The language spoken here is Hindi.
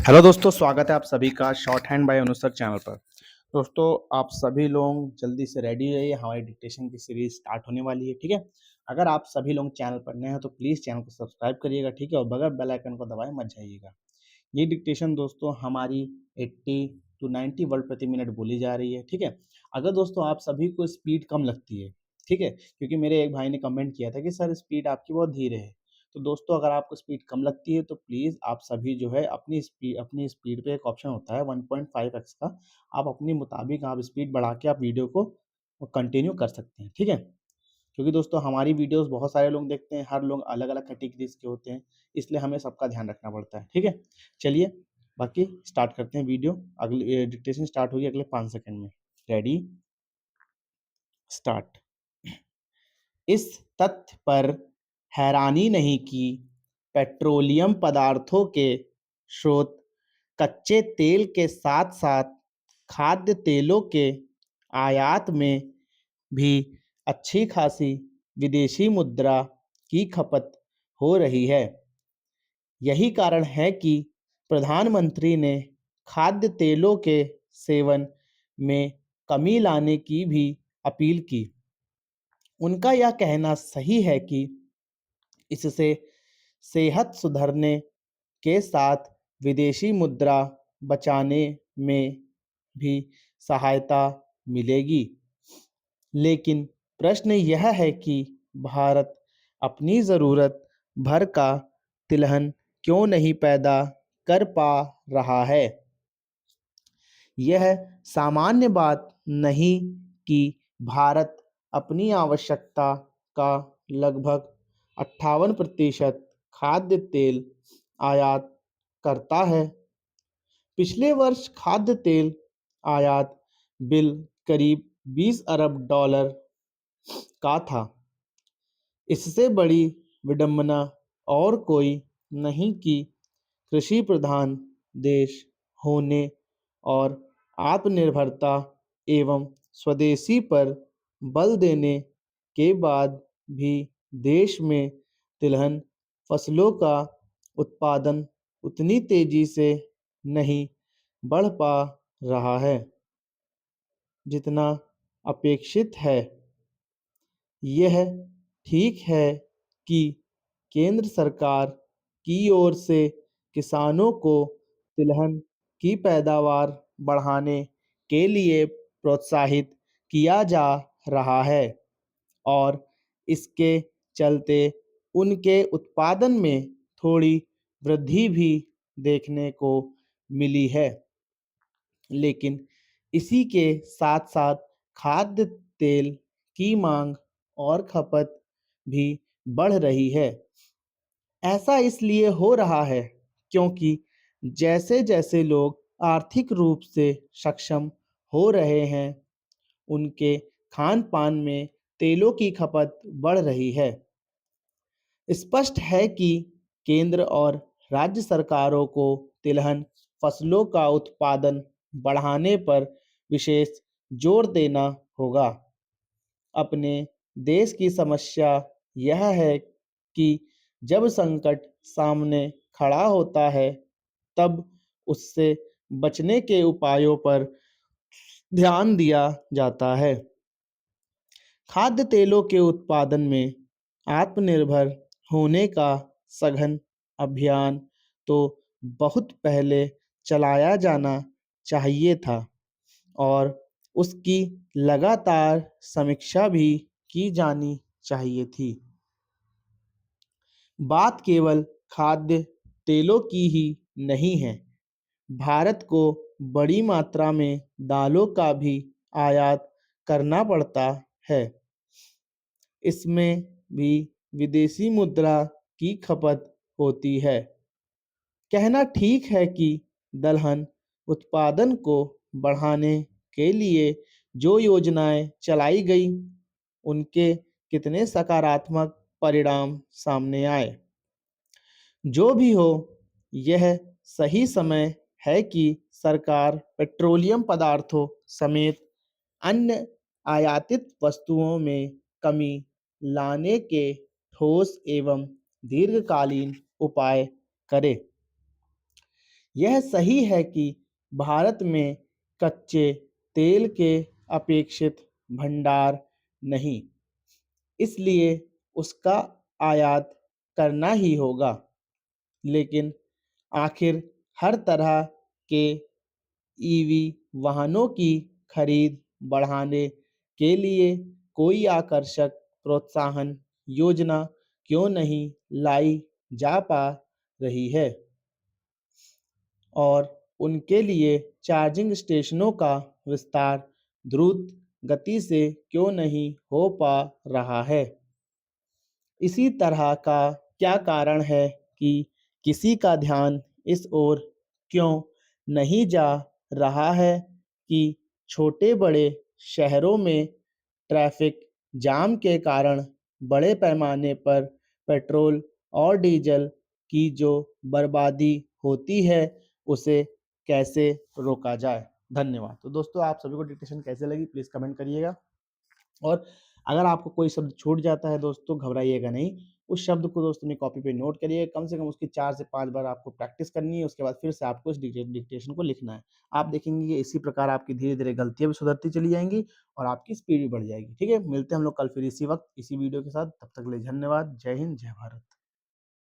हेलो दोस्तों, स्वागत है आप सभी का शॉर्ट हैंड बाय अनुसर चैनल पर। दोस्तों, आप सभी लोग जल्दी से रेडी रहिए, हमारी डिक्टेशन की सीरीज स्टार्ट होने वाली है। ठीक है, अगर आप सभी लोग चैनल पर नए हैं तो प्लीज़ चैनल को सब्सक्राइब करिएगा। ठीक है, और बगैर बेल आइकन को दबाए मत जाइएगा। ये डिक्टेशन दोस्तों हमारी 80 टू 90 वर्ड प्रति मिनट बोली जा रही है। ठीक है, अगर दोस्तों आप सभी को स्पीड कम लगती है, ठीक है, क्योंकि मेरे एक भाई ने कमेंट किया था कि सर स्पीड आपकी बहुत धीरे है। तो दोस्तों अगर आपको स्पीड कम लगती है तो प्लीज़ आप सभी जो है अपनी स्पीड पे एक ऑप्शन होता है 1.5x का, आप अपने मुताबिक आप स्पीड बढ़ा के आप वीडियो को कंटिन्यू कर सकते हैं। ठीक है, क्योंकि दोस्तों हमारी वीडियोस बहुत सारे लोग देखते हैं, हर लोग अलग अलग कैटेगरीज के होते हैं, इसलिए हमें सबका ध्यान रखना पड़ता है। ठीक है, चलिए बाकी स्टार्ट करते हैं वीडियो। अगले डिक्टेशन स्टार्ट होगी अगले 5 सेकंड में। Ready, start. इस तथ्य पर हैरानी नहीं कि पेट्रोलियम पदार्थों के स्रोत कच्चे तेल के साथ साथ खाद्य तेलों के आयात में भी अच्छी खासी विदेशी मुद्रा की खपत हो रही है। यही कारण है कि प्रधानमंत्री ने खाद्य तेलों के सेवन में कमी लाने की भी अपील की। उनका यह कहना सही है कि इससे सेहत सुधरने के साथ विदेशी मुद्रा बचाने में भी सहायता मिलेगी। लेकिन प्रश्न यह है कि भारत अपनी ज़रूरत भर का तिलहन क्यों नहीं पैदा कर पा रहा है। यह सामान्य बात नहीं कि भारत अपनी आवश्यकता का लगभग 58% खाद्य तेल आयात करता है। पिछले वर्ष खाद्य तेल आयात बिल करीब 20 अरब डॉलर का था। इससे बड़ी विडंबना और कोई नहीं कि कृषि प्रधान देश होने और आत्मनिर्भरता एवं स्वदेशी पर बल देने के बाद भी देश में तिलहन फसलों का उत्पादन उतनी तेजी से नहीं बढ़ पा रहा है जितना अपेक्षित है। यह ठीक है कि केंद्र सरकार की ओर से किसानों को तिलहन की पैदावार बढ़ाने के लिए प्रोत्साहित किया जा रहा है और इसके चलते उनके उत्पादन में थोड़ी वृद्धि भी देखने को मिली है। लेकिन इसी के साथ-साथ खाद्य तेल की मांग और खपत भी बढ़ रही है। ऐसा इसलिए हो रहा है क्योंकि जैसे-जैसे लोग आर्थिक रूप से सक्षम हो रहे हैं, उनके खान-पान में तेलों की खपत बढ़ रही है। स्पष्ट है कि केंद्र और राज्य सरकारों को तिलहन फसलों का उत्पादन बढ़ाने पर विशेष जोर देना होगा। अपने देश की समस्या यह है कि जब संकट सामने खड़ा होता है, तब उससे बचने के उपायों पर ध्यान दिया जाता है। खाद्य तेलों के उत्पादन में आत्मनिर्भर होने का सघन अभियान तो बहुत पहले चलाया जाना चाहिए था और उसकी लगातार समीक्षा भी की जानी चाहिए थी। बात केवल खाद्य तेलों की ही नहीं है। भारत को बड़ी मात्रा में दालों का भी आयात करना पड़ता है। इसमें भी विदेशी मुद्रा की खपत होती है। कहना ठीक है कि दलहन उत्पादन को बढ़ाने के लिए जो योजनाएं चलाई गई, उनके कितने सकारात्मक परिणाम सामने आए। जो भी हो, यह सही समय है कि सरकार पेट्रोलियम पदार्थों समेत अन्य आयातित वस्तुओं में कमी लाने के ठोस एवं दीर्घकालीन उपाय करे। यह सही है कि भारत में कच्चे तेल के अपेक्षित भंडार नहीं, इसलिए उसका आयात करना ही होगा। लेकिन आखिर हर तरह के ईवी वाहनों की खरीद बढ़ाने के लिए कोई आकर्षक प्रोत्साहन योजना क्यों नहीं लाई जा पा रही है और उनके लिए चार्जिंग स्टेशनों का विस्तार द्रुत गति से क्यों नहीं हो पा रहा है। इसी तरह का क्या कारण है कि किसी का ध्यान इस ओर क्यों नहीं जा रहा है कि छोटे-बड़े शहरों में ट्रैफिक जाम के कारण बड़े पैमाने पर पेट्रोल और डीजल की जो बर्बादी होती है, उसे कैसे रोका जाए? धन्यवाद। तो दोस्तों आप सभी को डिक्टेशन कैसे लगी प्लीज़ कमेंट करिएगा। और अगर आपको कोई शब्द छूट जाता है दोस्तों घबराइएगा नहीं, उस शब्द को दोस्तों अपनी कॉपी पे नोट करिए, कम से कम उसकी 4 से 5 बार आपको प्रैक्टिस करनी है, उसके बाद फिर से आपको इस डिक्टेशन को लिखना है। आप देखेंगे कि इसी प्रकार आपकी धीरे-धीरे गलतियाँ भी सुधरती चली जाएँगी और आपकी स्पीड भी बढ़ जाएगी, ठीक है? मिलते हैं हम लोग कल फिर इसी वक़्त, इसी वीडियो के साथ, तब तक के लिए धन्यवाद। जय हिंद, जय भारत।